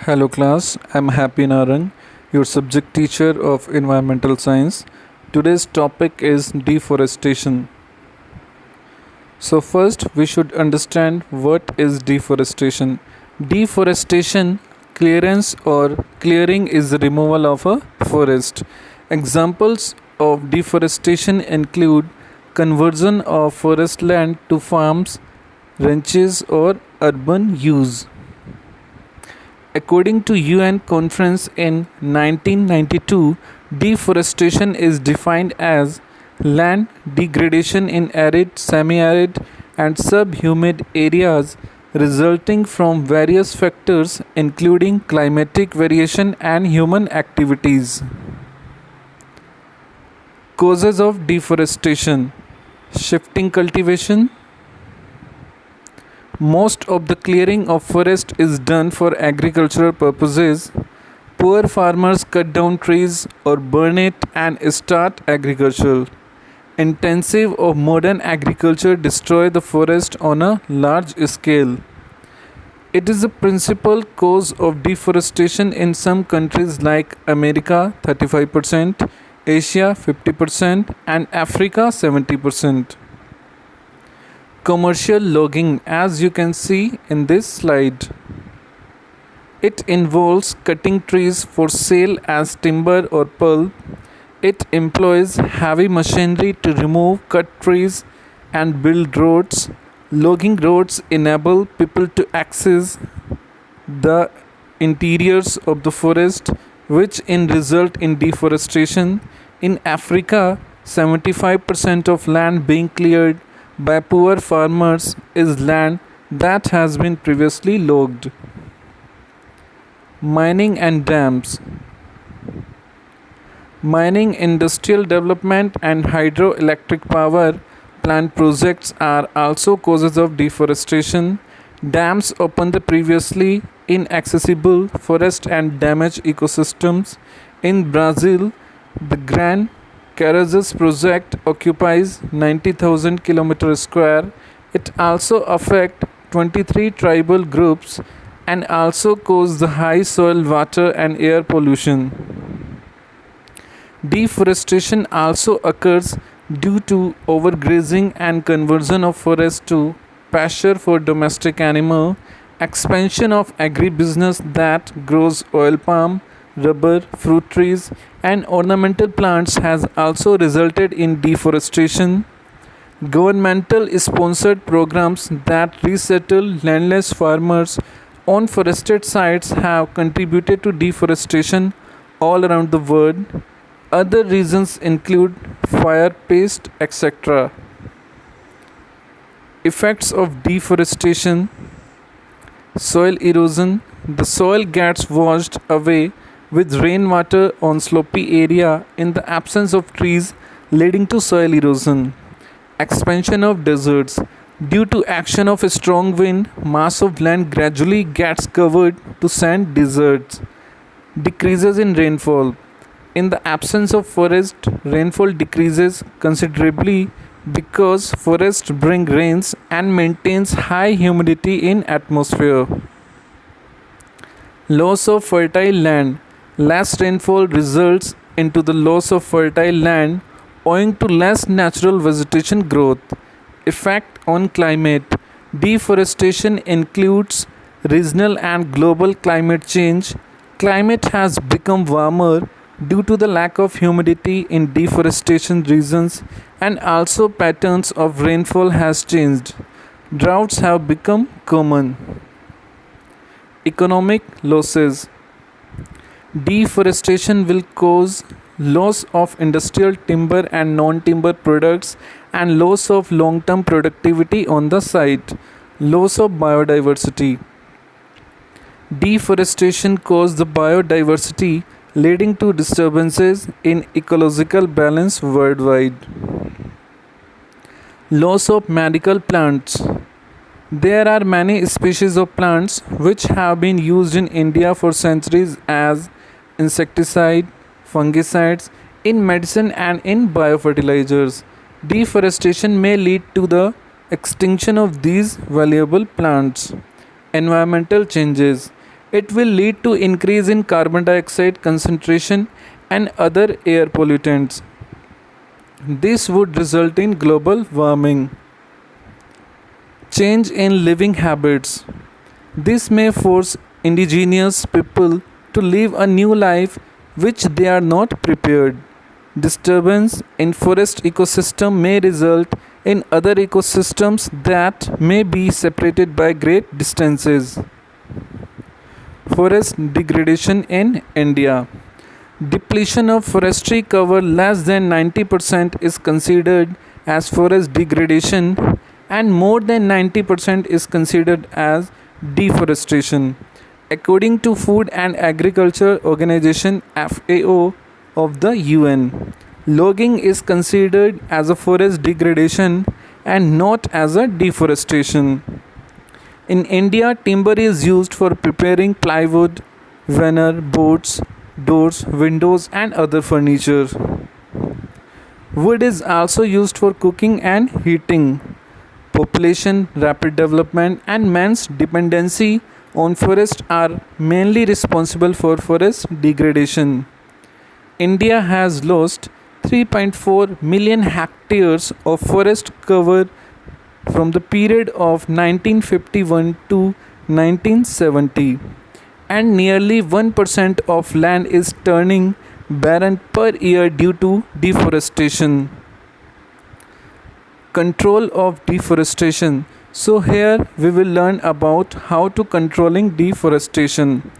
Hello class, I'm Happy Narang, your subject teacher of environmental science. Today's topic is deforestation. So first we should understand what is deforestation. Deforestation, clearance or clearing is the removal of a forest. Examples of deforestation include conversion of forest land to farms, ranches or urban use. According to UN conference in 1992, deforestation is defined as land degradation in arid, semi-arid and subhumid areas resulting from various factors including climatic variation and human activities. Causes of deforestation: shifting cultivation. Most of the clearing of forest is done for agricultural purposes. Poor farmers cut down trees or burn it and start agriculture. Intensive or modern agriculture destroy the forest on a large scale. It is the principal cause of deforestation in some countries like America 35%, Asia 50%, and Africa 70%. Commercial logging, as you can see in this slide. It involves cutting trees for sale as timber or pulp. It employs heavy machinery to remove cut trees and build roads. Logging roads enable people to access the interiors of the forest, which in result in deforestation. In Africa, 75% of land being cleared by poor farmers is land that has been previously logged. Mining and dams. Mining, industrial development, and hydroelectric power plant projects are also causes of deforestation. Dams open the previously inaccessible forest and damage ecosystems. In Brazil, the Grand Carajás project occupies 90,000 km square. It also affects 23 tribal groups and also causes the high soil, water and air pollution. Deforestation also occurs due to overgrazing and conversion of forest to pasture for domestic animal. Expansion of agribusiness that grows oil palm, rubber, fruit trees, and ornamental plants has also resulted in deforestation. Governmental sponsored programs that resettle landless farmers on forested sites have contributed to deforestation all around the world. Other reasons include fire, pest, etc. Effects of deforestation: soil erosion. The soil gets washed away with rainwater on slopy area in the absence of trees, leading to soil erosion. Expansion of deserts. Due to action of a strong wind, mass of land gradually gets covered to sand deserts. Decreases in rainfall. In the absence of forest, rainfall decreases considerably because forests bring rains and maintains high humidity in atmosphere. Loss of fertile land. Less rainfall results into the loss of fertile land owing to less natural vegetation growth. Effect on climate. Deforestation includes regional and global climate change. Climate has become warmer due to the lack of humidity in deforestation regions, and also patterns of rainfall has changed. Droughts have become common. Economic losses. Deforestation will cause loss of industrial timber and non-timber products and loss of long-term productivity on the site. Loss of biodiversity. Deforestation causes the biodiversity, leading to disturbances in ecological balance worldwide. Loss of medical plants. There are many species of plants which have been used in India for centuries as insecticide, fungicides, in medicine and in biofertilizers. Deforestation may lead to the extinction of these valuable plants. Environmental changes. It will lead to increase in carbon dioxide concentration and other air pollutants. This would result in global warming. Change in living habits. This may force indigenous people to live a new life which they are not prepared. Disturbance in forest ecosystem may result in other ecosystems that may be separated by great distances. Forest degradation in India. Depletion of forestry cover less than 90% is considered as forest degradation, and more than 90% is considered as deforestation. According to Food and Agriculture Organization FAO of the UN, logging is considered as a forest degradation and not as a deforestation. In India, timber is used for preparing plywood, veneer, boats, doors, windows, and other furniture. Wood is also used for cooking and heating. Population, rapid development, and man's dependency on forest are mainly responsible for forest degradation. India has lost 3.4 million hectares of forest cover from the period of 1951 to 1970, and nearly 1% of land is turning barren per year due to deforestation. Control of deforestation. So here we will learn about how to controlling deforestation.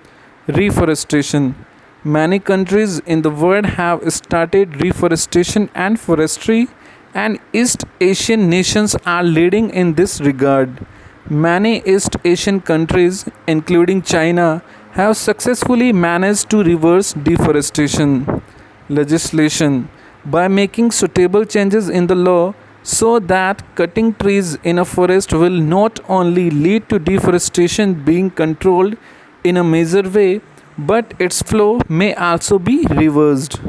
Reforestation. Many countries in the world have started reforestation and forestry, and East Asian nations are leading in this regard. Many East Asian countries, including China, have successfully managed to reverse deforestation. Legislation. By making suitable changes in the law so that cutting trees in a forest will not only lead to deforestation being controlled in a major way, but its flow may also be reversed.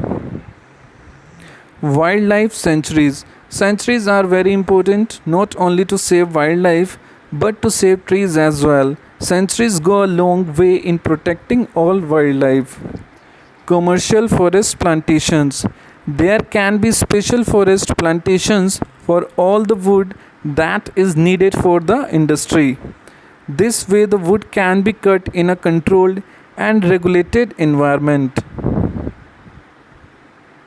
Wildlife sanctuaries. Sanctuaries are very important not only to save wildlife but to save trees as well. Sanctuaries go a long way in protecting all wildlife. Commercial forest plantations. There can be special forest plantations for all the wood that is needed for the industry. This way, the wood can be cut in a controlled and regulated environment.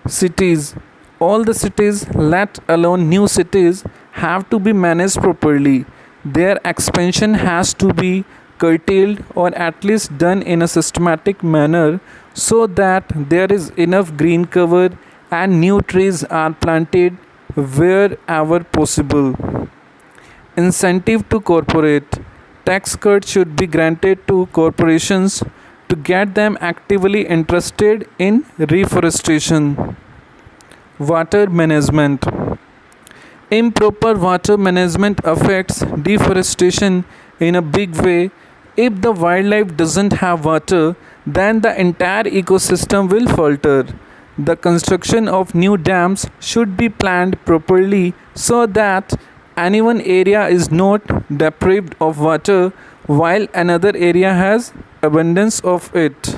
Cities. All the cities, let alone new cities, have to be managed properly. Their expansion has to be curtailed or at least done in a systematic manner so that there is enough green cover and new trees are planted wherever possible. Incentive to corporate. Tax cuts should be granted to corporations to get them actively interested in reforestation. Water management. Improper water management affects deforestation in a big way. If the wildlife doesn't have water, then the entire ecosystem will falter. The construction of new dams should be planned properly so that any one area is not deprived of water while another area has abundance of it.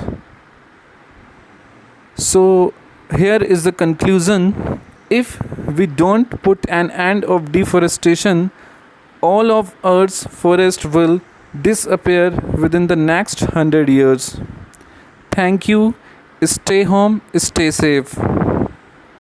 So here is the conclusion. If we don't put an end of deforestation, all of Earth's forest will disappear within the next 100 years. Thank you. Stay home, stay safe.